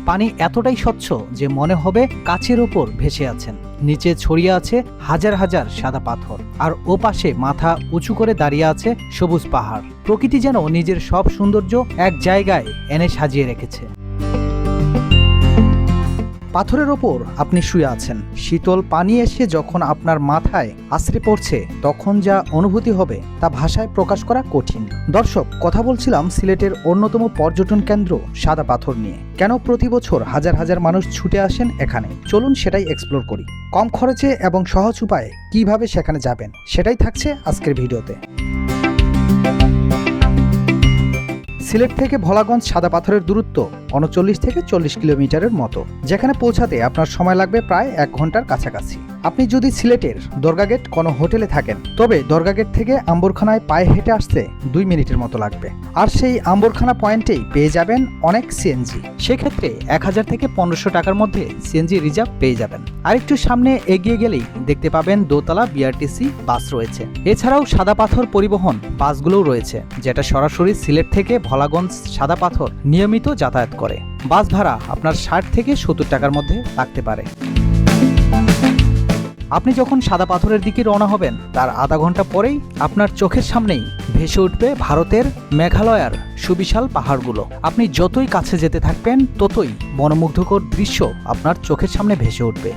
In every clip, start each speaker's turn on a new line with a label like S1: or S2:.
S1: পানি এতটাই স্বচ্ছ যে মনে হবে কাচের ওপর ভেসে আছেন। নিচে ছড়িয়ে আছে হাজার হাজার সাদা পাথর, আর ওপাশে মাথা উঁচু করে দাঁড়িয়ে আছে সবুজ পাহাড়। প্রকৃতি যেন নিজের সব সৌন্দর্য এক জায়গায় এনে সাজিয়ে রেখেছে। পাথরের ওপর আপনি শুয়ে আছেন, শীতল পানি এসে যখন আপনার মাথায় আছড়ে পড়ছে তখন যা অনুভূতি হবে তা ভাষায় প্রকাশ করা কঠিন। দর্শক, কথা বলছিলাম সিলেটের অন্যতম পর্যটন কেন্দ্র সাদা পাথর নিয়ে। কেন প্রতি বছর হাজার হাজার মানুষ ছুটে আসেন এখানে, চলুন সেটাই এক্সপ্লোর করি। কম খরচে এবং সহজ উপায়ে কিভাবে সেখানে যাবেন সেটাই থাকছে আজকের ভিডিওতে। সিলেট থেকে ভোলাগঞ্জ সাদা পাথরের দূরত্ব ৩৯ থেকে ৪০ কিলোমিটারের মতো, যেখানে পৌঁছাতে আপনার সময় লাগবে প্রায় ১ ঘন্টার কাছাকাছি। আপনি যদি সিলেটের দরগাগেট কোনো হোটেলে থাকেন তবে দরগাগেট থেকে আম্বরখানায় পায়ে হেঁটে আসতে ২ মিনিটের মতো লাগবে। আর সেই আম্বরখানা পয়েন্টেই পেয়ে যাবেন অনেক সিএনজি। সেক্ষেত্রে ১০০০ থেকে ১৫০০ টাকার মধ্যে সিএনজি রিজার্ভ পেয়ে যাবেন। আর একটু সামনে এগিয়ে গেলেই দেখতে পাবেন দোতলা বিআরটিসি বাস রয়েছে। এছাড়াও সাদা পাথর পরিবহন বাসগুলোও রয়েছে, যেটা সরাসরি সিলেট থেকে ভোলাগঞ্জ সাদা পাথর নিয়মিত যাতায়াত করে। বাস ভাড়া আপনার ৬০ থেকে ৭০ টাকার মধ্যে লাগতে পারে। আপনি যখন সাদা পাথরের দিকে রওনা হবেন তার আধা ঘন্টা পরেই আপনার চোখের সামনেই ভেসে উঠবে ভারতের মেঘালয়ার সুবিশাল পাহাড়গুলো। আপনি যতই কাছে যেতে থাকবেন ততই মনোমুগ্ধকর দৃশ্য আপনার চোখের সামনে ভেসে উঠবে।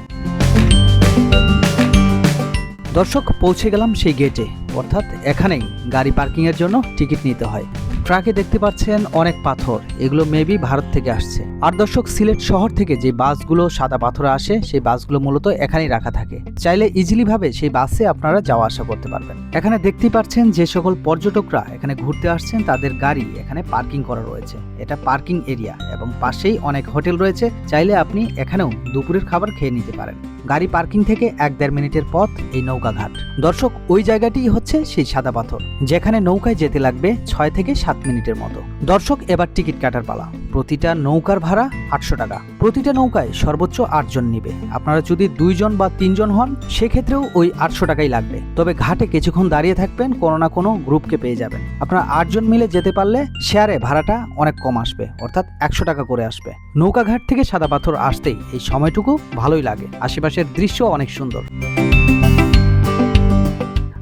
S1: দর্শক, পৌঁছে গেলাম সেই গেটে, অর্থাৎ এখানেই গাড়ি পার্কিংয়ের জন্য টিকিট নিতে হয়। ট্রাকে দেখতে পাচ্ছেন অনেক পাথর, এগুলো মেবি ভারত থেকে আসছে। আর দর্শক, সিলেট শহর থেকে যে বাসগুলো সাদা পাথরে আসে সেই বাসগুলো মূলত এখানেই রাখা থাকে। চাইলে ইজিলি ভাবে সেই বাসে আপনারা যাওয়া আসা করতে পারবেন। এখানে দেখতেই পাচ্ছেন যে সকল পর্যটকরা এখানে ঘুরতে আসছেন তাদের গাড়ি এখানে পার্কিং করা রয়েছে। এটা পার্কিং এরিয়া এবং পাশেই অনেক হোটেল রয়েছে, চাইলে আপনি এখানেও দুপুরের খাবার খেয়ে নিতে পারেন। গাড়ি পার্কিং থেকে ১-১.৫ মিনিটের পথ এই নৌকাঘাট। দর্শক, ওই জায়গাটি হচ্ছে সেই সাদা পাথর, যেখানে নৌকায় যেতে লাগবে ৬ থেকে ৭ মিনিটের মতো। দর্শক, এবার টিকিট কাটার পালা। প্রতিটা নৌকার ভাড়া ৮০০ টাকা। প্রতিটা নৌকায় সর্বোচ্চ ৮ জন নিবে। আপনারা যদি ২ জন বা ৩ জন হন সেক্ষেত্রেও ওই ৮০০ টাকাই লাগবে। তবে ঘাটে কিছুক্ষণ দাঁড়িয়ে থাকবেন, কোনো না কোনো গ্রুপকে পেয়ে যাবেন। আপনারা ৮ জন মিলে যেতে পারলে শেয়ারে ভাড়াটা অনেক কম আসবে, অর্থাৎ ১০০ টাকা করে আসবে। নৌকাঘাট থেকে সাদা পাথর আসতেই এই সময়টুকু ভালোই লাগে। আশেপাশের দৃশ্য অনেক সুন্দর।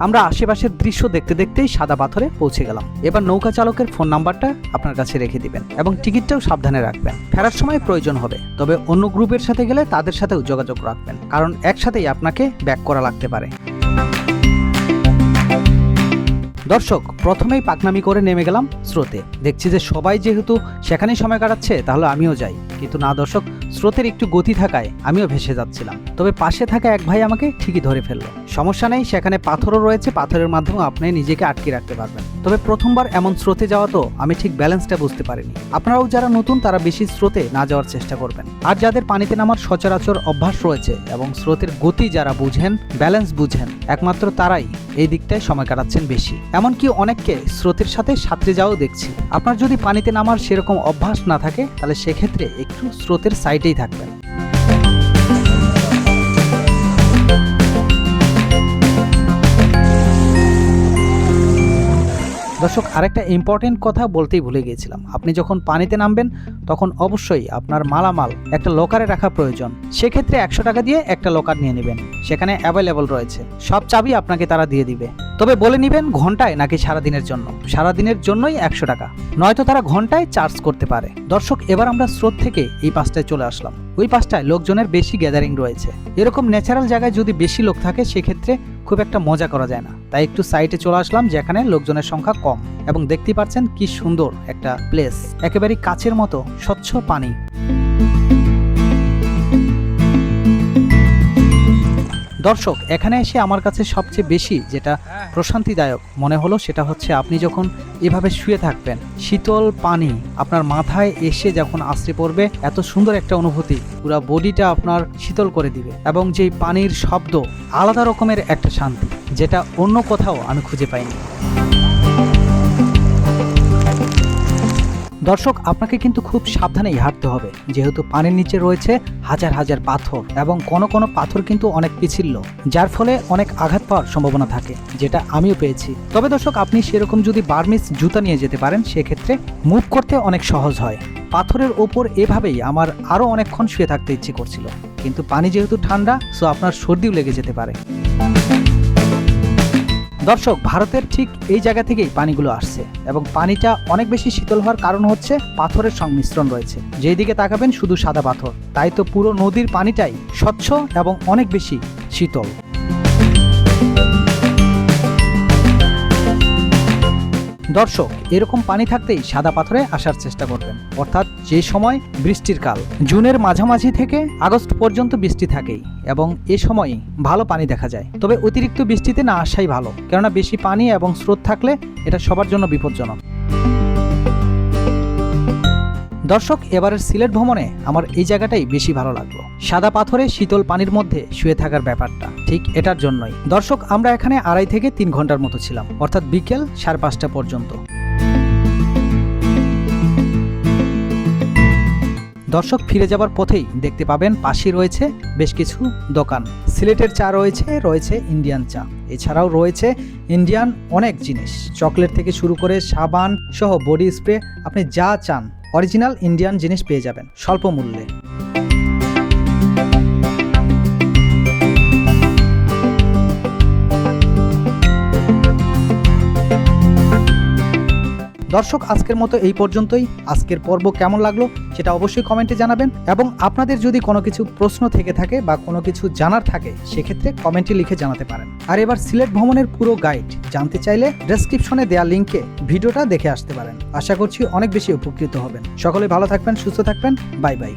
S1: আমরা আশেপাশের দৃশ্য দেখতে দেখতেই সাদা পাথরে পৌঁছে গেলাম। এবার নৌকা চালকের ফোন নাম্বারটা আপনার কাছে রেখে দিবেন এবং টিকিটটাও সাবধানে রাখবেন। ফেরার সময় প্রয়োজন হবে, তবে অন্য গ্রুপের সাথে গেলে তাদের সাথেও যোগাযোগ রাখবেন, কারণ একসাথেই আপনাকে ব্যাক করা লাগতে পারে। দর্শক, প্রথমেই পাকনামি করে নেমে গেলাম স্রোতে। দেখছি যে সবাই যেহেতু সেখানেই সময় কাটাচ্ছে তাহলে আমিও যাই, কিন্তু না দর্শক, স্রোতের একটু গতি থাকায় আমিও ভেসে যাচ্ছিলাম। তবে পাশে থাকা এক ভাই আমাকে ঠিকই ধরে ফেললো। সমস্যা নেই, সেখানে পাথরও রয়েছে, পাথরের মাধ্যমে আপনি নিজেকে আটকে রাখতে পারবেন। তবে প্রথমবার এমন স্রোতে যাওয়া তো আমি ঠিক ব্যালেন্সটা বুঝতে পারিনি। আপনারাও যারা নতুন তারা বেশি স্রোতে না যাওয়ার চেষ্টা করবেন। আর যাদের পানিতে নামার সচরাচর অভ্যাস রয়েছে এবং স্রোতের গতি যারা বুঝেন, ব্যালেন্স বুঝেন, একমাত্র তারাই এই দিকটায় সময় কাটাচ্ছেন বেশি। এমনকি অনেককে স্রোতের সাথে সাঁতরে যাওয়াও দেখছি। আপনার যদি পানিতে নামার সেরকম অভ্যাস না থাকে তাহলে সেক্ষেত্রে একটু স্রোতের সাইডেই থাকবেন। দর্শক, আরেকটা ইম্পর্টেন্ট কথা বলতেই ভুলে গিয়েছিলাম। আপনি যখন পানিতে নামবেন তখন অবশ্যই আপনার মালামাল একটা লকারে রাখা প্রয়োজন। সেক্ষেত্রে ১০০ টাকা দিয়ে একটা লকার নিয়ে নেবেন, সেখানে অ্যাভেলেবল রয়েছে। সব চাবি আপনাকে তারা দিয়ে দিবে। তবে বলে নেবেন ঘন্টায় নাকি সারাদিনের জন্য। সারাদিনের জন্যই ১০০ টাকা, নয়তো তারা ঘন্টায় চার্জ করতে পারে। দর্শক, এবার আমরা স্রোত থেকে এই পাশটায় চলে আসলাম। ওই পাশটায় লোকজনের বেশি গ্যাদারিং রয়েছে। এরকম ন্যাচারাল জায়গায় যদি বেশি লোক থাকে সেক্ষেত্রে খুব একটা মজা করা যায় না, তাই একটু সাইডে চলে আসলাম যেখানে লোকজনের সংখ্যা কম। এবং দেখতে পাচ্ছেন কি সুন্দর একটা প্লেস, একেবারে কাচের মতো স্বচ্ছ পানি। দর্শক, এখানে এসে আমার কাছে সবচেয়ে বেশি যেটা প্রশান্তিদায়ক মনে হলো সেটা হচ্ছে আপনি যখন এভাবে শুয়ে থাকবেন, শীতল পানি আপনার মাথায় এসে যখন আছড়ে পড়বে, এত সুন্দর একটা অনুভূতি, পুরো বডিটা আপনার শীতল করে দিবে। এবং যেই পানির শব্দ, আলাদা রকমের একটা শান্তি, যেটা অন্য কোথাও আমি খুঁজে পাইনি। দর্শক, আপনাকে কিন্তু খুব সাবধানেই হাঁটতে হবে, যেহেতু পানির নিচে রয়েছে হাজার হাজার পাথর এবং কোনো পাথর কিন্তু অনেক পিচ্ছিল, যার ফলে অনেক আঘাত পাওয়ার সম্ভাবনা থাকে, যেটা আমিও পেয়েছি। তবে দর্শক, আপনি সেরকম যদি বার্মিস জুতা নিয়ে যেতে পারেন, সেক্ষেত্রে মুভ করতে অনেক সহজ হয়। পাথরের ওপর এভাবেই আমার আরও অনেকক্ষণ শুয়ে থাকতে ইচ্ছে করছিল, কিন্তু পানি যেহেতু ঠান্ডা, সো আপনার সর্দিও লেগে যেতে পারে। দর্শক, ভারতের ঠিক এই জায়গা থেকেই পানিগুলো আসছে এবং পানিটা অনেক বেশি শীতল হওয়ার কারণ হচ্ছে পাথরের সংমিশ্রণ রয়েছে। যেই দিকে তাকাবেন শুধু সাদা পাথর, তাই তো পুরো নদীর পানিটাই স্বচ্ছ এবং অনেক বেশি শীতল। দর্শক, এরকম পানি থাকতেই সাদা পাথরে আসার চেষ্টা করবেন, অর্থাৎ যে সময় বৃষ্টির কাল, জুনের মাঝামাঝি থেকে আগস্ট পর্যন্ত বৃষ্টি থাকেই এবং এ সময় ভালো পানি দেখা যায়। তবে অতিরিক্ত বৃষ্টিতে না আসাই ভালো, কেননা বেশি পানি এবং স্রোত থাকলে এটা সবার জন্য বিপজ্জনক। দর্শক, এবারের সিলেট ভ্রমণে আমার এই জায়গাটাই বেশি ভালো লাগলো, সাদা পাথরে শীতল পানির মধ্যে শুয়ে থাকার ব্যাপারটা ঠিক এটার জন্যই। দর্শক, আমরা এখানে 2.5 থেকে 3 ঘন্টার মতো ছিলাম, অর্থাৎ বিকেল 5:30 পর্যন্ত। দর্শক, ফিরে যাবার পথেই দেখতে পাবেন পাশে রয়েছে বেশ কিছু দোকান। সিলেটের চা রয়েছে ইন্ডিয়ান চা, এছাড়াও রয়েছে ইন্ডিয়ান অনেক জিনিস, চকলেট থেকে শুরু করে সাবান সহ বডি স্প্রে, আপনি যা চান অরিজিনাল ইন্ডিয়ান জিনিস পেয়ে যাবেন স্বল্প মূল্যে। দর্শক, আজকের মতো এই পর্যন্তই। আজকের পর্ব কেমন লাগলো সেটা অবশ্যই কমেন্টে জানাবেন এবং আপনাদের যদি কোনো কিছু প্রশ্ন থেকে থাকে বা কোনো কিছু জানার থাকে, সেক্ষেত্রে কমেন্টে লিখে জানাতে পারেন। আর এবার সিলেট ভ্রমণের পুরো গাইড জানতে চাইলে ডেসক্রিপশনে দেওয়া লিঙ্কে ভিডিওটা দেখে আসতে পারেন। আশা করছি অনেক বেশি উপকৃত হবেন। সকলে ভালো থাকবেন, সুস্থ থাকবেন। Bye bye.